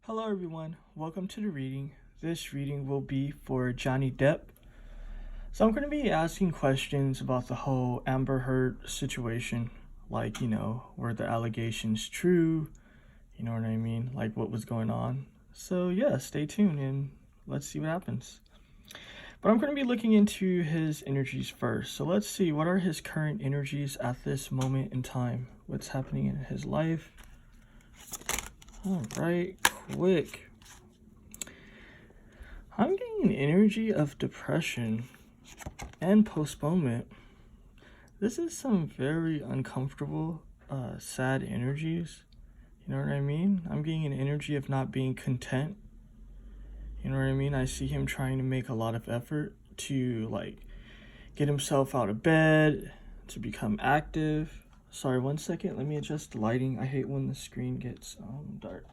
Hello everyone, welcome to the reading. This reading will be for Johnny Depp. So I'm going to be asking questions about the whole Amber Heard situation. Like, were the allegations true? You know what I mean? Like what was going on? So yeah, stay tuned and let's see what happens. But I'm going to be looking into his energies first. So let's see, what are his current energies at this moment in time? What's happening in his life? All right, quick. I'm getting an energy of depression and postponement. This is some very uncomfortable, sad energies. You know what I mean? I'm getting an energy of not being content. You know what I mean? I see him trying to make a lot of effort to, get himself out of bed, to become active. Sorry, 1 second. Let me adjust the lighting. I hate when the screen gets dark.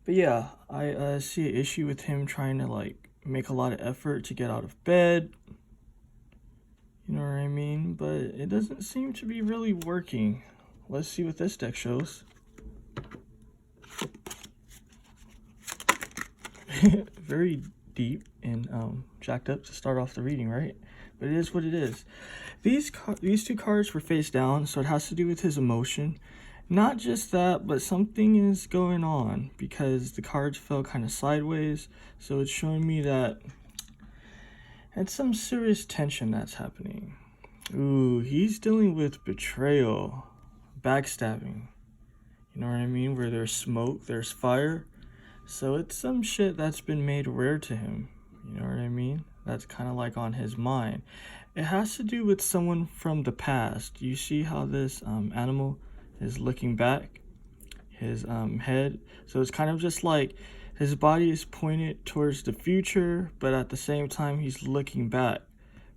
But yeah, I see an issue with him trying to make a lot of effort to get out of bed. You know what I mean? But it doesn't seem to be really working. Let's see what this deck shows. Very deep and jacked up to start off the reading, right? But it is what it is. These two cards were face down, so it has to do with his emotion. Not just that, but something is going on because the cards fell kind of sideways. So it's showing me that it's some serious tension that's happening. Ooh, he's dealing with betrayal, backstabbing. You know what I mean? Where there's smoke, there's fire. So it's some shit that's been made aware to him. You know what I mean? That's kind of on his mind. It has to do with someone from the past. You see how this animal is looking back, his head. So it's kind of just his body is pointed towards the future, but at the same time he's looking back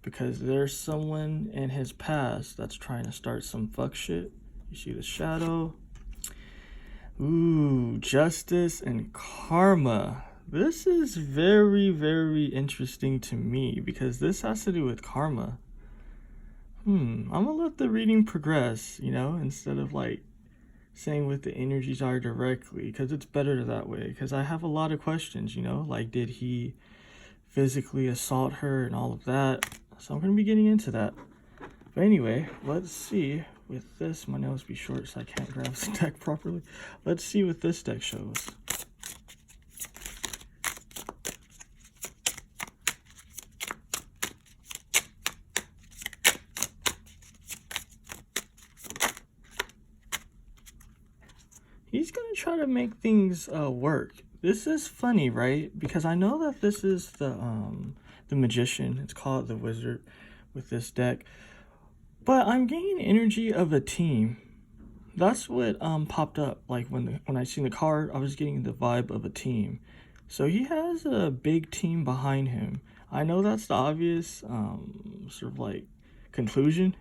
because there's someone in his past that's trying to start some fuck shit. You see the shadow. Ooh, justice and karma. This is very, very interesting to me because this has to do with karma. I'm gonna let the reading progress, instead of saying what the energies are directly, because it's better that way. Because I have a lot of questions, did he physically assault her and all of that? So I'm gonna be getting into that. But anyway, let's see with this. My nails be short, so I can't grab the deck properly. Let's see what this deck shows. He's gonna try to make things work. This is funny, right? Because I know that this is the magician. It's called the wizard with this deck. But I'm getting energy of a team. That's what popped up. When I seen the card, I was getting the vibe of a team. So he has a big team behind him. I know that's the obvious conclusion.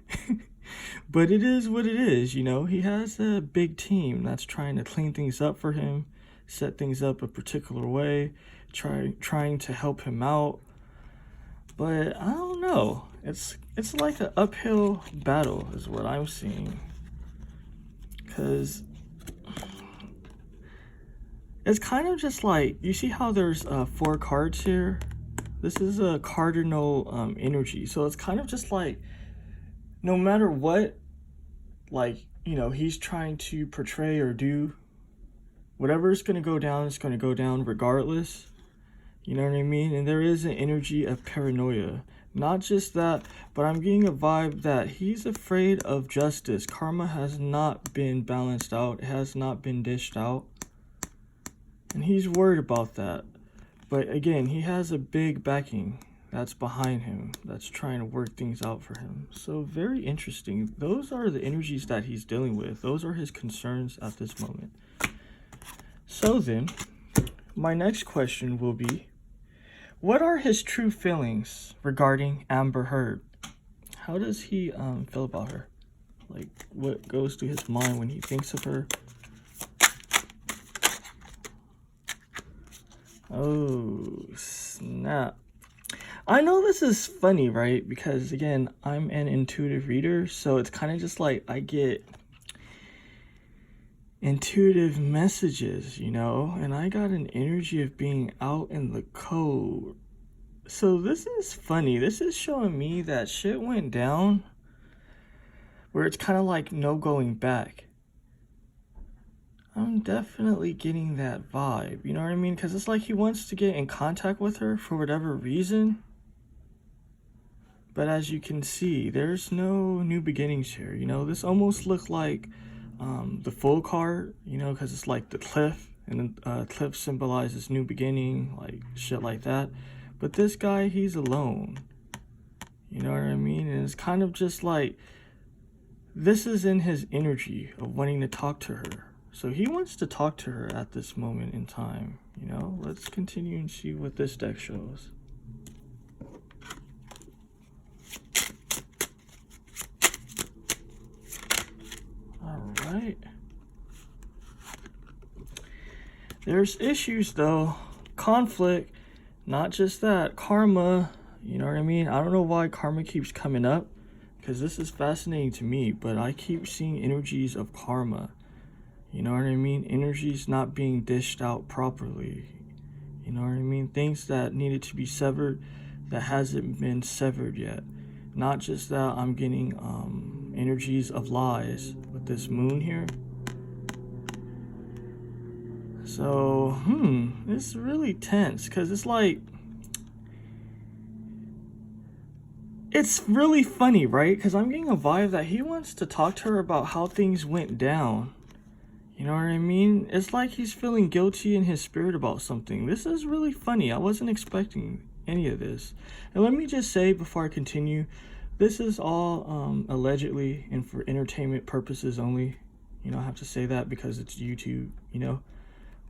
But it is what it is, he has a big team that's trying to clean things up for him, set things up a particular way, trying to help him out. But I don't know, it's like an uphill battle is what I'm seeing, because it's kind of just you see how there's 4 cards here. This is a cardinal energy, so it's kind of just no matter what, he's trying to portray or do, whatever is going to go down, it's going to go down regardless. You know what I mean? And there is an energy of paranoia. Not just that, but I'm getting a vibe that he's afraid of justice. Karma has not been balanced out. It has not been dished out. And he's worried about that. But again, he has a big backing that's behind him, that's trying to work things out for him. So very interesting. Those are the energies that he's dealing with. Those are his concerns at this moment. So then, my next question will be, what are his true feelings regarding Amber Heard? How does he feel about her? What goes through his mind when he thinks of her? Oh, snap. I know this is funny, right? Because again, I'm an intuitive reader, so it's kind of just I get intuitive messages, you know, and I got an energy of being out in the cold. So this is funny. This is showing me that shit went down where it's kind of like no going back. I'm definitely getting that vibe, you know what I mean? Because it's like he wants to get in contact with her for whatever reason. But as you can see, there's no new beginnings here, you know? This almost looked like the full card, you know, because it's like the cliff, and the cliff symbolizes new beginning, like shit like that. But this guy, he's alone, you know what I mean? And it's kind of just like, this is in his energy of wanting to talk to her. So he wants to talk to her at this moment in time, you know? Let's continue and see what this deck shows. Alright. There's issues though. Conflict. Not just that. Karma. You know what I mean? I don't know why karma keeps coming up, because this is fascinating to me, but I keep seeing energies of karma. You know what I mean? Energies not being dished out properly. You know what I mean? Things that needed to be severed that hasn't been severed yet. Not just that, I'm getting energies of lies with this moon here. So, it's really tense, because it's like, it's really funny, right? Because I'm getting a vibe that he wants to talk to her about how things went down. You know what I mean? It's like he's feeling guilty in his spirit about something. This is really funny. I wasn't expecting any of this. And let me just say before I continue, this is all allegedly and for entertainment purposes only. You know, I have to say that because it's YouTube, you know.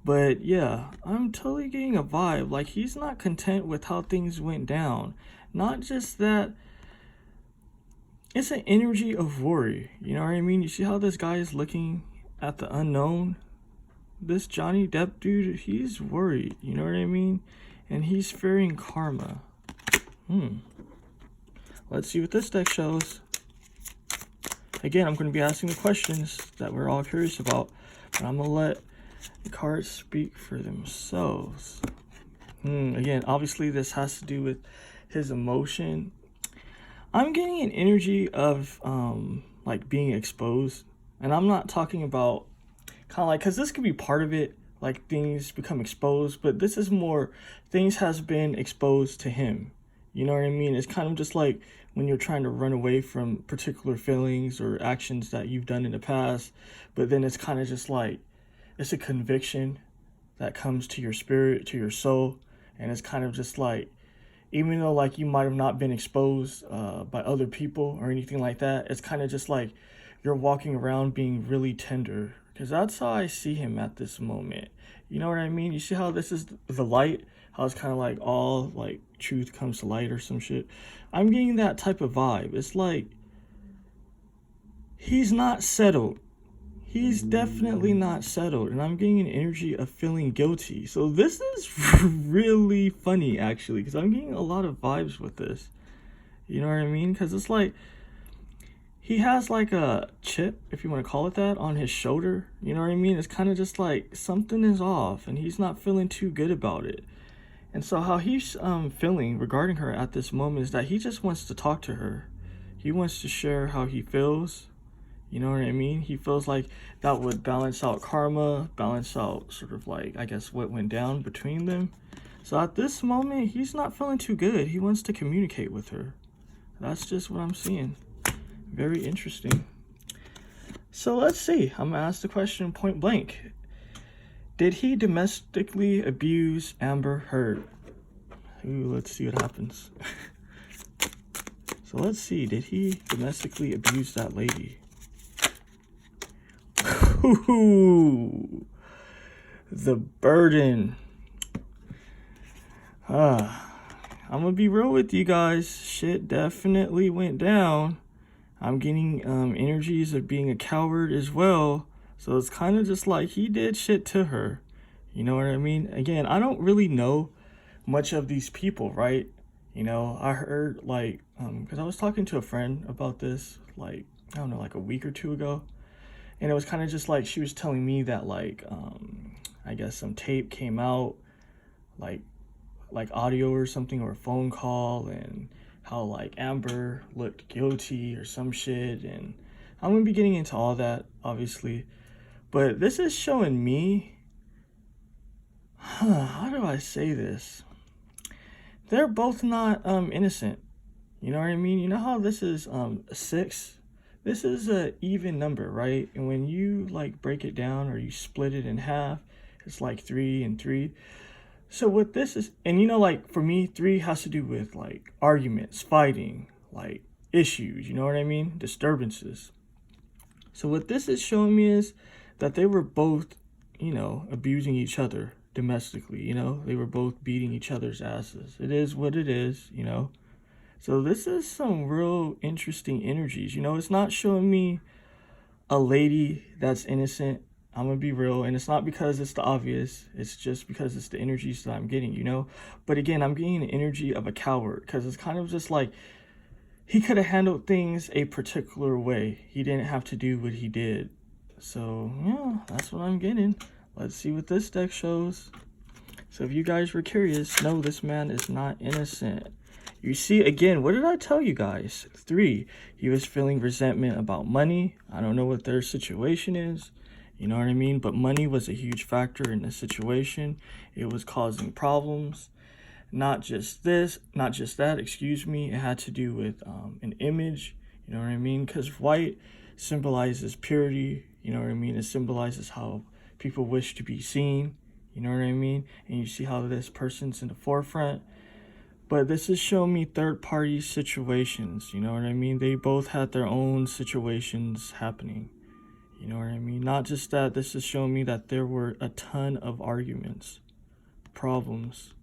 But yeah, I'm totally getting a vibe. Like, he's not content with how things went down. Not just that, it's an energy of worry. You know what I mean? You see how this guy is looking at the unknown? This Johnny Depp dude, he's worried, you know what I mean? And he's fearing karma. Let's see what this deck shows. Again, I'm going to be asking the questions that we're all curious about, but I'm going to let the cards speak for themselves. Again, obviously this has to do with his emotion. I'm getting an energy of like being exposed. And I'm not talking about kind of like, because this could be part of it, like things become exposed, but this is more things has been exposed to him. You know what I mean? It's kind of just like when you're trying to run away from particular feelings or actions that you've done in the past, but then it's kind of just like, it's a conviction that comes to your spirit, to your soul, and it's kind of just like, even though like you might have not been exposed by other people or anything like that, it's kind of just like you're walking around being really tender, because that's how I see him at this moment. You know what I mean? You see how this is the light, how it's kind of like all like truth comes to light or some shit. I'm getting that type of vibe. It's like he's not settled. He's definitely not settled, and I'm getting an energy of feeling guilty. So this is really funny, actually, because I'm getting a lot of vibes with this. You know what I mean? Because it's like he has like a chip, if you want to call it that, on his shoulder. You know what I mean? It's kind of just like something is off, and he's not feeling too good about it. And so how he's feeling regarding her at this moment is that he just wants to talk to her. He wants to share how he feels. You know what I mean? He feels like that would balance out karma, balance out sort of like, I guess, what went down between them. So at this moment, he's not feeling too good. He wants to communicate with her. That's just what I'm seeing. Very interesting. So let's see. I'm going to ask the question point blank. Did he domestically abuse Amber Heard? Ooh, let's see what happens. So let's see. Did he domestically abuse that lady? Ooh, the burden. I'm gonna be real with you guys. Shit definitely went down. I'm getting energies of being a coward as well. So it's kind of just like he did shit to her. You know what I mean? Again, I don't really know much of these people, right? You know, I heard like, because I was talking to a friend about this, like, I don't know, like a week or two ago. And it was kind of just like she was telling me that, like, I guess some tape came out, like audio or something, or a phone call, and how like Amber looked guilty or some shit. And I'm gonna be getting into all that, obviously, but this is showing me, how do I say this? They're both not innocent. You know what I mean? You know how this is 6? This is a even number, right? And when you like break it down or you split it in half, it's like 3 and 3. So what this is, and you know, like for me, 3 has to do with like arguments, fighting, like issues, you know what I mean? Disturbances. So what this is showing me is that they were both, you know, abusing each other domestically, you know? They were both beating each other's asses. It is what it is, you know? So this is some real interesting energies. You know, it's not showing me a lady that's innocent. I'm gonna be real, and it's not because it's the obvious. It's just because it's the energies that I'm getting, you know? But again, I'm getting the energy of a coward, because it's kind of just like he could have handled things a particular way. He didn't have to do what he did. So, yeah, that's what I'm getting. Let's see what this deck shows. So if you guys were curious, no, this man is not innocent. You see, again, what did I tell you guys? 3, he was feeling resentment about money. I don't know what their situation is. You know what I mean? But money was a huge factor in the situation. It was causing problems. Not just this, not just that, excuse me. It had to do with an image. You know what I mean? Because white symbolizes purity. You know what I mean? It symbolizes how people wish to be seen. You know what I mean? And you see how this person's in the forefront. But this is showing me third-party situations, you know what I mean? They both had their own situations happening, you know what I mean? Not just that, this is showing me that there were a ton of arguments, problems.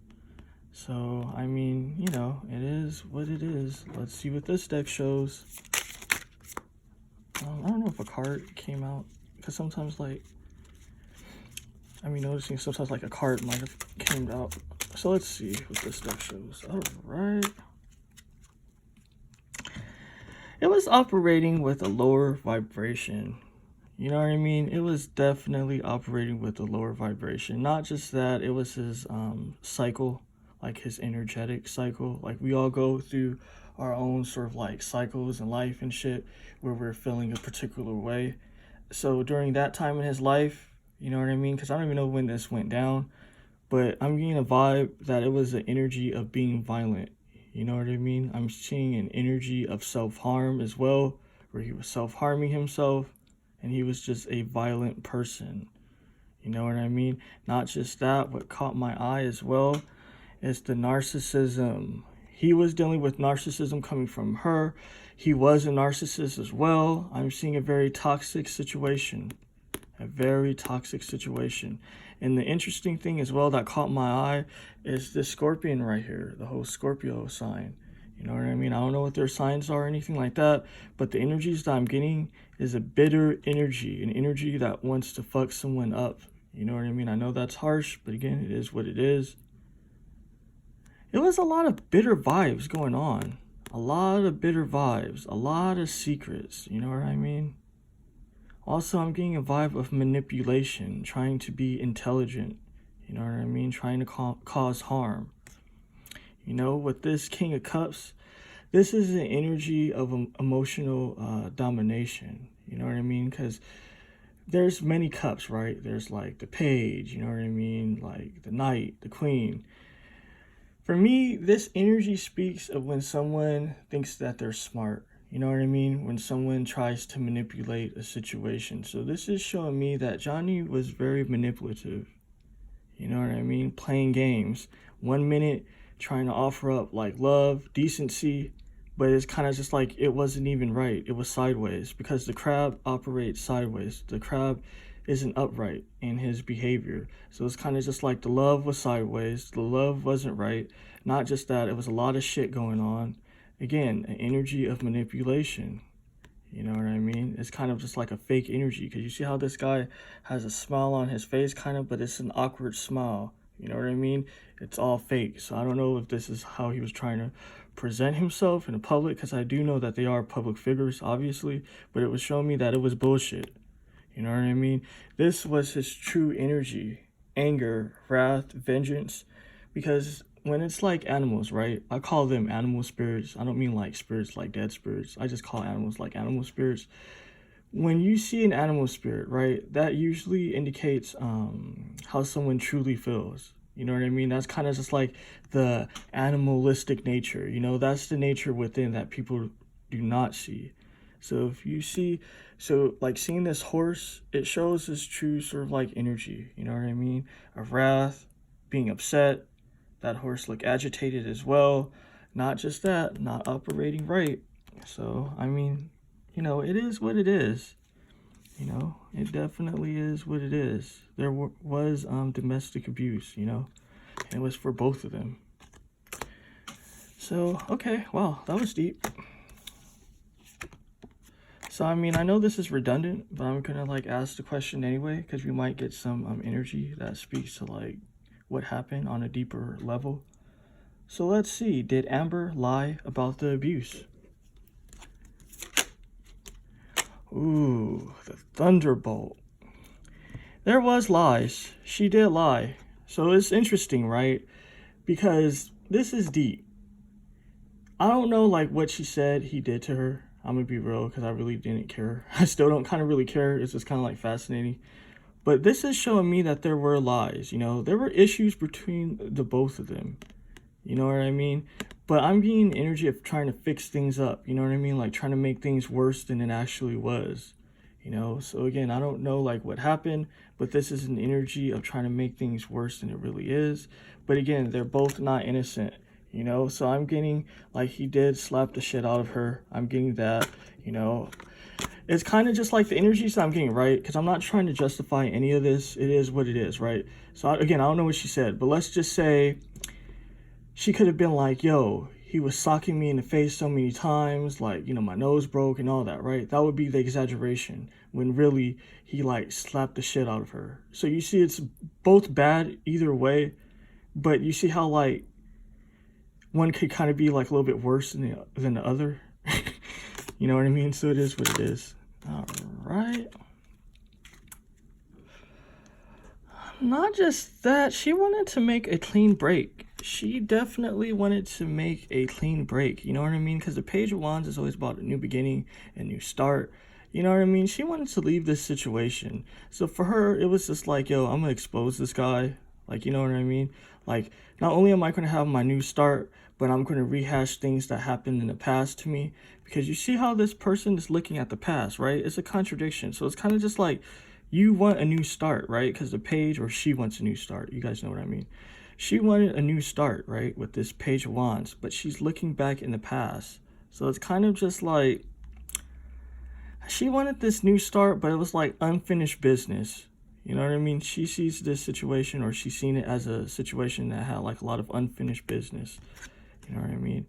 So, I mean, you know, it is what it is. Let's see what this deck shows. I don't know if a card came out, because sometimes, like, noticing sometimes, like, a card might have came out. So let's see what this deck shows. All right. It was operating with a lower vibration. You know what I mean? It was definitely operating with a lower vibration. Not just that, it was his cycle, like his energetic cycle. Like we all go through our own sort of like cycles in life and shit where we're feeling a particular way. So during that time in his life, you know what I mean? Because I don't even know when this went down. But I'm getting a vibe that it was an energy of being violent. You know what I mean? I'm seeing an energy of self-harm as well, where he was self-harming himself, and he was just a violent person. You know what I mean? Not just that, what caught my eye as well is the narcissism. He was dealing with narcissism coming from her. He was a narcissist as well. I'm seeing a very toxic situation. A very toxic situation. And the interesting thing as well that caught my eye is this scorpion right here, the whole Scorpio sign. You know what I mean? I don't know what their signs are or anything like that, but the energies that I'm getting is a bitter energy, an energy that wants to fuck someone up. You know what I mean? I know that's harsh, but again, it is what it is. It was a lot of bitter vibes going on. A lot of bitter vibes, a lot of secrets. You know what I mean? Also, I'm getting a vibe of manipulation, trying to be intelligent, you know what I mean? Trying to cause harm. You know, with this King of Cups, this is an energy of emotional domination, you know what I mean? Because there's many cups, right? There's like the Page, you know what I mean? Like the Knight, the Queen. For me, this energy speaks of when someone thinks that they're smart. You know what I mean? When someone tries to manipulate a situation. So this is showing me that Johnny was very manipulative. You know what I mean? Playing games. 1 minute trying to offer up like love, decency, but it's kind of just like it wasn't even right. It was sideways because the crab operates sideways. The crab isn't upright in his behavior. So it's kind of just like the love was sideways. The love wasn't right. Not just that, it was a lot of shit going on. Again, an energy of manipulation. You know what I mean? It's kind of just like a fake energy because you see how this guy has a smile on his face kind of, but it's an awkward smile. You know what I mean? It's all fake. So I don't know if this is how he was trying to present himself in the public because I do know that they are public figures, obviously, but it was showing me that it was bullshit. You know what I mean? This was his true energy, anger, wrath, vengeance. Because when it's like animals, right? I call them animal spirits. I don't mean like spirits like dead spirits. I just call animals like animal spirits. When you see an animal spirit, right, that usually indicates how someone truly feels. You know what I mean? That's kind of just like the animalistic nature. You know, that's the nature within that people do not see. So if you see, so like seeing this horse, it shows his true sort of like energy. You know what I mean? Of wrath, being upset. That horse looked agitated as well. Not just that, not operating right. So I mean, you know, it is what it is. You know, it definitely is what it is. There was domestic abuse, you know, and it was for both of them. So, okay, wow, that was deep. So, I mean, I know this is redundant, but I'm gonna like ask the question anyway, because we might get some energy that speaks to like what happened on a deeper level. So let's see, did Amber lie about the abuse? Ooh, the Thunderbolt. There was lies. She did lie. So it's interesting, right? Because this is deep. I don't know like what she said he did to her. I'm gonna be real because I really didn't care. I still don't kind of really care. It's just kind of like fascinating. But this is showing me that there were lies, you know. There were issues between the both of them. You know what I mean? But I'm getting energy of trying to fix things up. You know what I mean? Like trying to make things worse than it actually was. You know? So again, I don't know like what happened, but this is an energy of trying to make things worse than it really is. But again, they're both not innocent. You know? So I'm getting like he did slap the shit out of her. I'm getting that, you know. It's kind of just like the energies that I'm getting, right? Because I'm not trying to justify any of this. It is what it is, right? So again, I don't know what she said, but let's just say she could have been like, yo, he was socking me in the face so many times, like, you know, my nose broke and all that, right? That would be the exaggeration when really he like slapped the shit out of her. So you see, it's both bad either way, but you see how like one could kind of be like a little bit worse than the other. You know what I mean? So it is what it is. All right. Not just that, she wanted to make a clean break. She definitely wanted to make a clean break. You know what I mean? Because the Page of Wands is always about a new beginning, a new start. You know what I mean? She wanted to leave this situation. So for her, it was just like, yo, I'm going to expose this guy. Like, you know what I mean? Like, not only am I going to have my new start, but I'm going to rehash things that happened in the past to me. Because you see how this person is looking at the past, right? It's a contradiction. So it's kind of just like, you want a new start, right? Because the page, or she wants a new start. You guys know what I mean. She wanted a new start, right? With this Page of Wands. But she's looking back in the past. So it's kind of just like, she wanted this new start, but it was like unfinished business. You know what I mean? She sees this situation, or she's seen it as a situation that had like a lot of unfinished business. You know what I mean?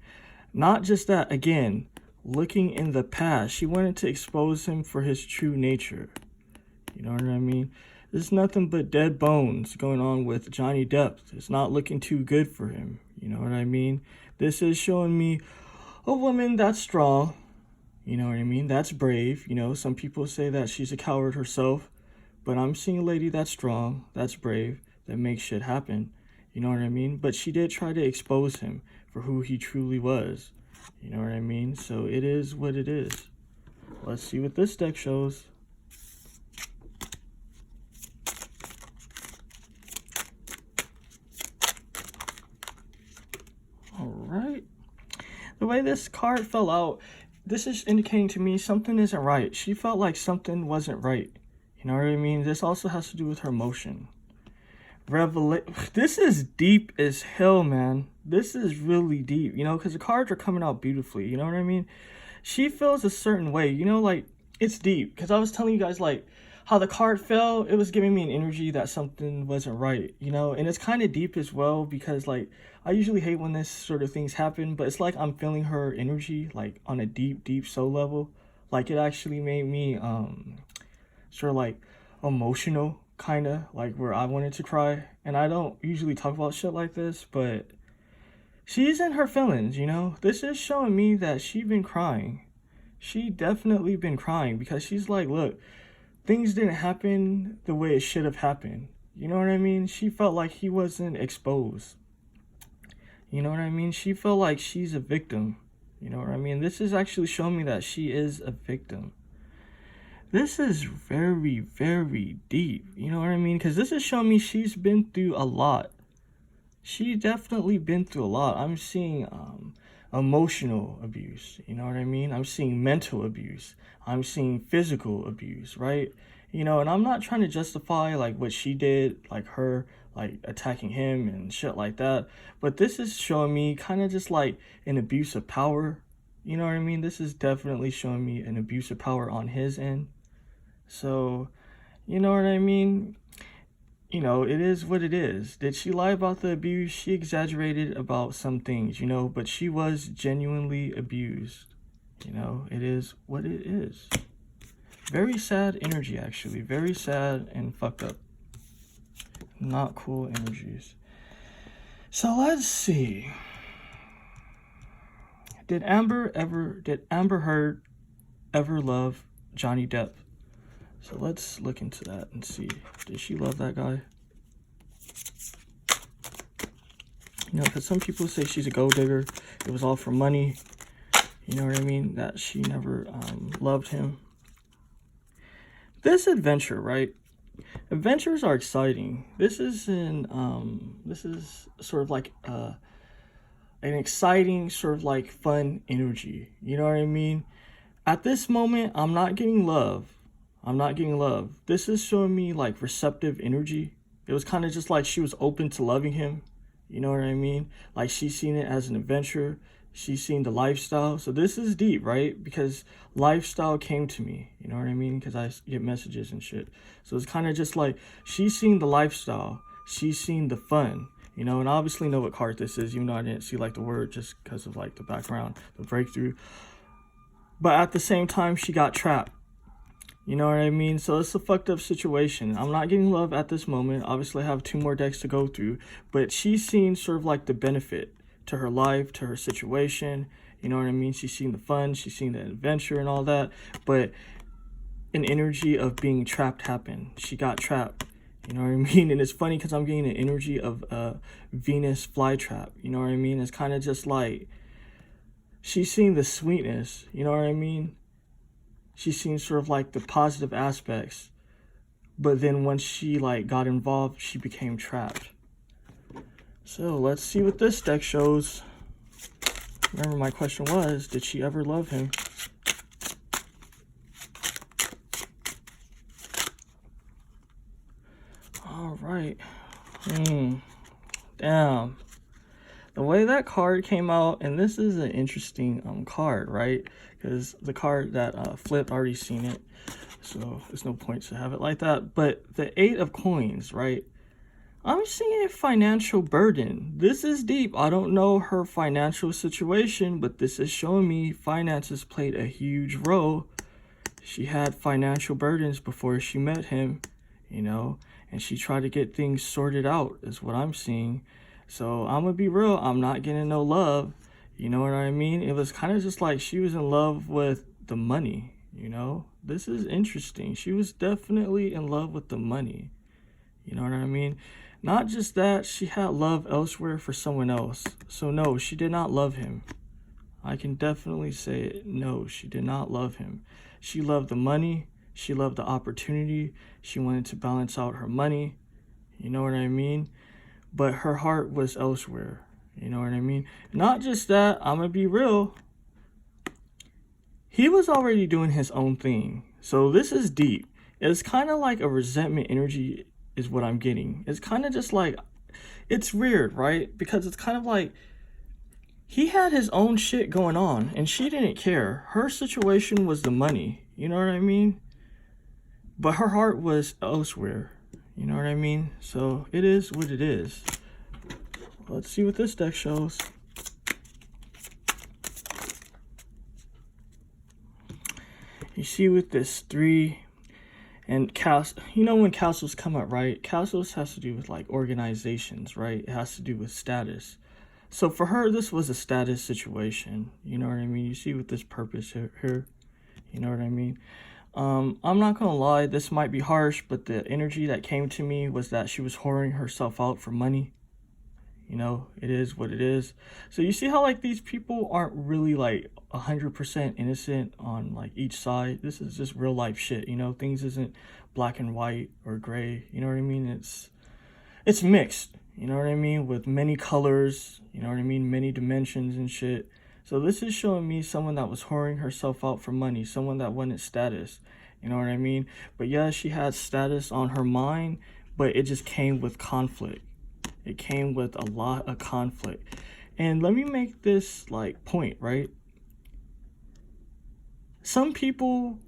Not just that, again, looking in the past, she wanted to expose him for his true nature. You know what I mean? There's nothing but dead bones going on with Johnny Depp. It's not looking too good for him. You know what I mean? This is showing me a woman that's strong. You know what I mean? That's brave. You know, some people say that she's a coward herself. But I'm seeing a lady that's strong, that's brave, that makes shit happen. You know what I mean? But she did try to expose him for who he truly was. You know what I mean? So it is what it is. Let's see what this deck shows. Alright. The way this card fell out, this is indicating to me something isn't right. She felt like something wasn't right. You know what I mean? This also has to do with her emotion. This is deep as hell, man. This is really deep, you know, because the cards are coming out beautifully. You know what I mean? She feels a certain way, you know, like it's deep. Because I was telling you guys, like, how the card fell, it was giving me an energy that something wasn't right, you know? And it's kind of deep as well because, like, I usually hate when this sort of things happen, but it's like I'm feeling her energy, like, on a deep, deep soul level. Like, it actually made me, sort of like emotional, kind of like where I wanted to cry. And I don't usually talk about shit like this, but she's in her feelings, you know. This is showing me that she's been crying. She definitely been crying because she's like, look, things didn't happen the way it should have happened. You know what I mean? She felt like he wasn't exposed. You know what I mean? She felt like she's a victim. You know what I mean? This is actually showing me that she is a victim. This is very, very deep. You know what I mean? Because this is showing me she's been through a lot. She definitely been through a lot. I'm seeing emotional abuse. You know what I mean? I'm seeing mental abuse. I'm seeing physical abuse, right? You know, and I'm not trying to justify like what she did, like her like attacking him and shit like that. But this is showing me kind of just like an abuse of power. You know what I mean? This is definitely showing me an abuse of power on his end. So, you know what I mean? You know, it is what it is. Did she lie about the abuse? She exaggerated about some things, you know, but she was genuinely abused. You know, it is what it is. Very sad energy, actually. Very sad and fucked up. Not cool energies. So let's see. Did Amber Heard ever love Johnny Depp? So let's look into that and see. Did she love that guy? You know, because some people say she's a gold digger. It was all for money. You know what I mean? That she never loved him. This adventure, right? Adventures are exciting. This is sort of like an exciting, sort of like fun energy. You know what I mean? At this moment, I'm not getting love. I'm not getting love. This is showing me like receptive energy. It was kind of just like she was open to loving him. You know what I mean? Like she's seen it as an adventure. She's seen the lifestyle. So this is deep, right? Because lifestyle came to me. You know what I mean? Because I get messages and shit. So it's kind of just like she's seen the lifestyle. She's seen the fun. You know, and I obviously know what card this is, even though I didn't see like the word just because of like the background, the breakthrough. But at the same time, she got trapped. You know what I mean? So it's a fucked up situation. I'm not getting love at this moment. Obviously, I have 2 more decks to go through. But she's seen sort of like the benefit to her life, to her situation. You know what I mean? She's seen the fun. She's seen the adventure and all that. But an energy of being trapped happened. She got trapped. You know what I mean? And it's funny because I'm getting an energy of Venus flytrap. You know what I mean? It's kind of just like she's seen the sweetness. You know what I mean? She's seen sort of like the positive aspects, but then once she like got involved, she became trapped. So let's see what this deck shows. Remember my question was, did she ever love him? All right. Damn. The way that card came out, and this is an interesting card, right? Because the card that flipped, already seen it, so there's no point to have it like that. But the 8 of coins, right? I'm seeing a financial burden. This is deep. I don't know her financial situation, but this is showing me finances played a huge role. She had financial burdens before she met him, you know, and she tried to get things sorted out, is what I'm seeing. So I'm gonna be real, I'm not getting no love. You know what I mean? It was kind of just like she was in love with the money, you know? This is interesting. She was definitely in love with the money. You know what I mean? Not just that, she had love elsewhere for someone else. So no, she did not love him. I can definitely say it. No, she did not love him. She loved the money. She loved the opportunity. She wanted to balance out her money. You know what I mean? But her heart was elsewhere. You know what I mean? Not just that, I'm gonna be real. He was already doing his own thing. So this is deep. It's kind of like a resentment energy is what I'm getting. It's kind of just like, it's weird, right? Because it's kind of like he had his own shit going on and she didn't care. Her situation was the money. You know what I mean? But her heart was elsewhere. You know what I mean? So it is what it is. Let's see what this deck shows. You see with this 3 and you know when castles come up, right? Castles has to do with like organizations, right? It has to do with status. So for her, this was a status situation. You know what I mean? You see with this purpose here. You know what I mean? I'm not gonna lie, this might be harsh, but the energy that came to me was that she was whoring herself out for money. You know, it is what it is. So you see how like these people aren't really like 100% innocent on like each side. This is just real life shit. You know, things isn't black and white or gray. You know what I mean? It's mixed. You know what I mean? With many colors. You know what I mean? Many dimensions and shit. So this is showing me someone that was whoring herself out for money. Someone that wanted status. You know what I mean? But yeah, she had status on her mind, but it just came with conflict. It came with a lot of conflict. And let me make this like point, right? Some people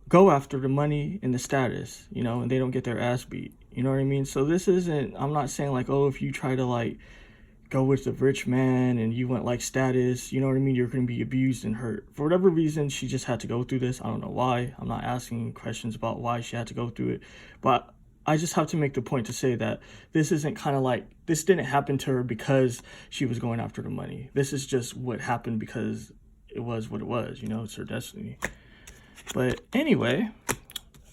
go after the money and the status, you know, and they don't get their ass beat. You know what I mean? So this isn't, I'm not saying like, oh, if you try to like go with the rich man and you want like status, you know what I mean, you're going to be abused and hurt. For whatever reason, she just had to go through this. I don't know why. I'm not asking questions about why she had to go through it. But I just have to make the point to say that this isn't kind of like, this didn't happen to her because she was going after the money. This is just what happened because it was what it was, you know, it's her destiny. But anyway,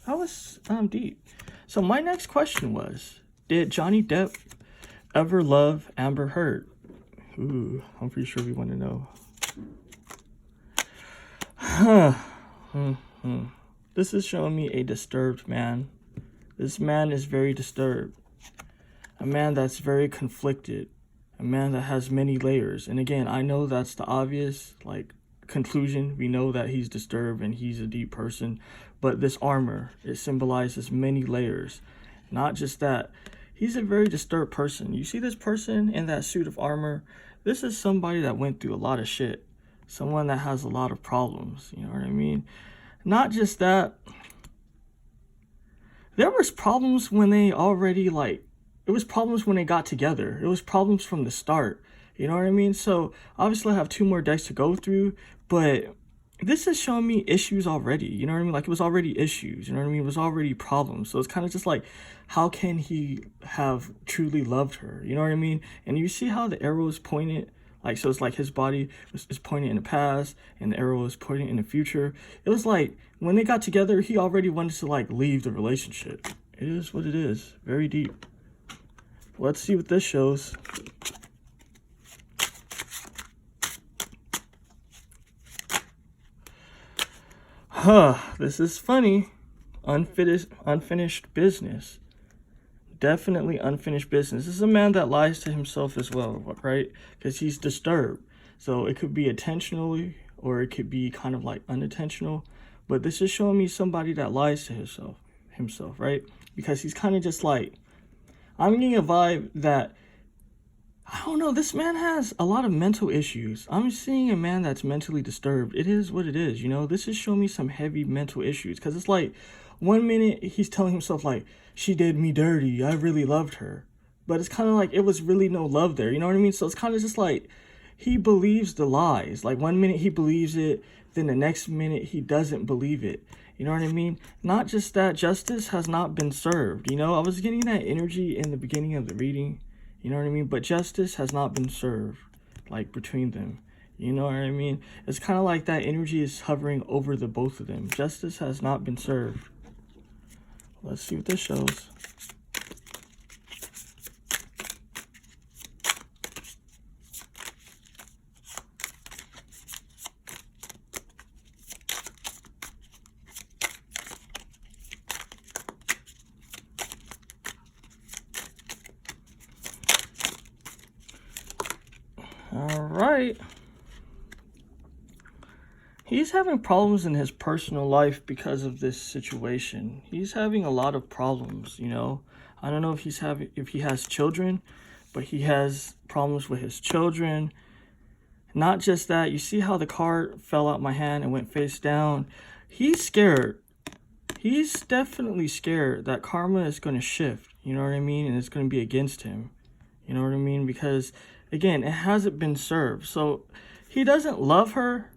that was deep. So my next question was, did Johnny Depp ever love Amber Heard? Ooh, I'm pretty sure we want to know. This is showing me a disturbed man. This man is very disturbed. A man that's very conflicted. A man that has many layers. And again, I know that's the obvious, like, conclusion. We know that he's disturbed and he's a deep person. But this armor, it symbolizes many layers. Not just that. He's a very disturbed person. You see this person in that suit of armor? This is somebody that went through a lot of shit. Someone that has a lot of problems. You know what I mean? Not just that. There was problems when they already like, it was problems when they got together. It was problems from the start. You know what I mean? So obviously I have 2 more decks to go through, but this is showing me issues already. You know what I mean? Like it was already issues. You know what I mean? It was already problems. So it's kind of just like, how can he have truly loved her? You know what I mean? And you see how the arrow is pointed? Like, so it's like his body is pointing in the past and the arrow is pointing in the future. It was like when they got together, he already wanted to like leave the relationship. It is what it is. Very deep. Let's see what this shows. This is funny. Unfinished business. Definitely unfinished business. This is a man that lies to himself as well, right? Because he's disturbed. So it could be intentionally or it could be kind of like unintentional. But this is showing me somebody that lies to himself, right? Because he's kind of just like, I'm getting a vibe that, I don't know, this man has a lot of mental issues. I'm seeing a man that's mentally disturbed. It is what it is, you know? This is showing me some heavy mental issues. Because it's like, 1 minute he's telling himself like, she did me dirty, I really loved her. But it's kind of like, it was really no love there, you know what I mean? So it's kind of just like, he believes the lies. Like 1 minute he believes it, then the next minute he doesn't believe it. You know what I mean? Not just that, justice has not been served. You know, I was getting that energy in the beginning of the reading. You know what I mean? But justice has not been served, like, between them. You know what I mean? It's kind of like that energy is hovering over the both of them. Justice has not been served. Let's see what this shows. All right. He's having problems in his personal life because of this situation. He's having a lot of problems, you know. I don't know if he has children, but he has problems with his children. Not just that, you see how the card fell out my hand and went face down. He's scared. He's definitely scared that karma is going to shift, you know what I mean? And it's going to be against him. You know what I mean? Because again, it hasn't been served. So he doesn't love her.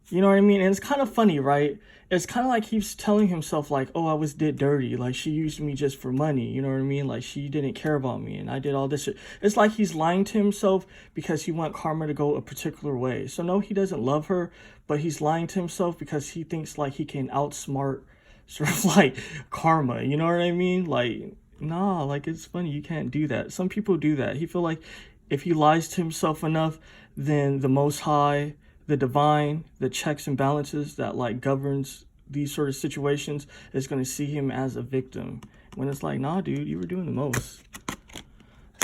You know what I mean? And it's kind of funny, right? It's kind of like he's telling himself like, oh, I did dirty. Like she used me just for money. You know what I mean? Like she didn't care about me and I did all this shit. It's like he's lying to himself because he wants karma to go a particular way. So no, he doesn't love her, but he's lying to himself because he thinks like he can outsmart sort of like karma. You know what I mean? Like, nah, like it's funny. You can't do that. Some people do that. He feel like if he lies to himself enough, then the Most High, the divine, the checks and balances that like governs these sort of situations is going to see him as a victim, when it's like, nah, dude, you were doing the most.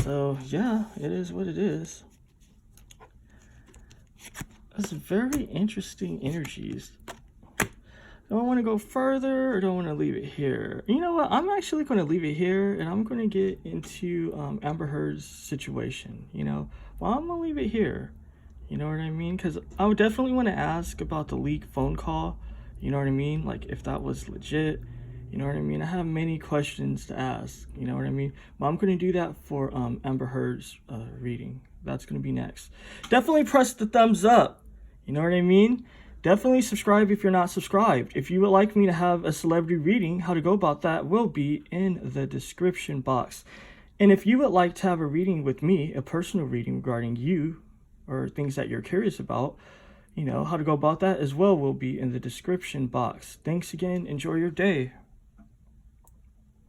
So yeah, it is what it is. That's very interesting energies. Do I want to go further or do I want to leave it here? You know what? I'm actually going to leave it here and I'm going to get into Amber Heard's situation. You know, well, I'm going to leave it here. You know what I mean? Because I would definitely want to ask about the leaked phone call. You know what I mean? Like if that was legit. You know what I mean? I have many questions to ask. You know what I mean? But I'm going to do that for Amber Heard's reading. That's going to be next. Definitely press the thumbs up. You know what I mean? Definitely subscribe if you're not subscribed. If you would like me to have a celebrity reading, how to go about that will be in the description box. And if you would like to have a reading with me, a personal reading regarding you or things that you're curious about, you know, how to go about that as well will be in the description box. Thanks again. Enjoy your day.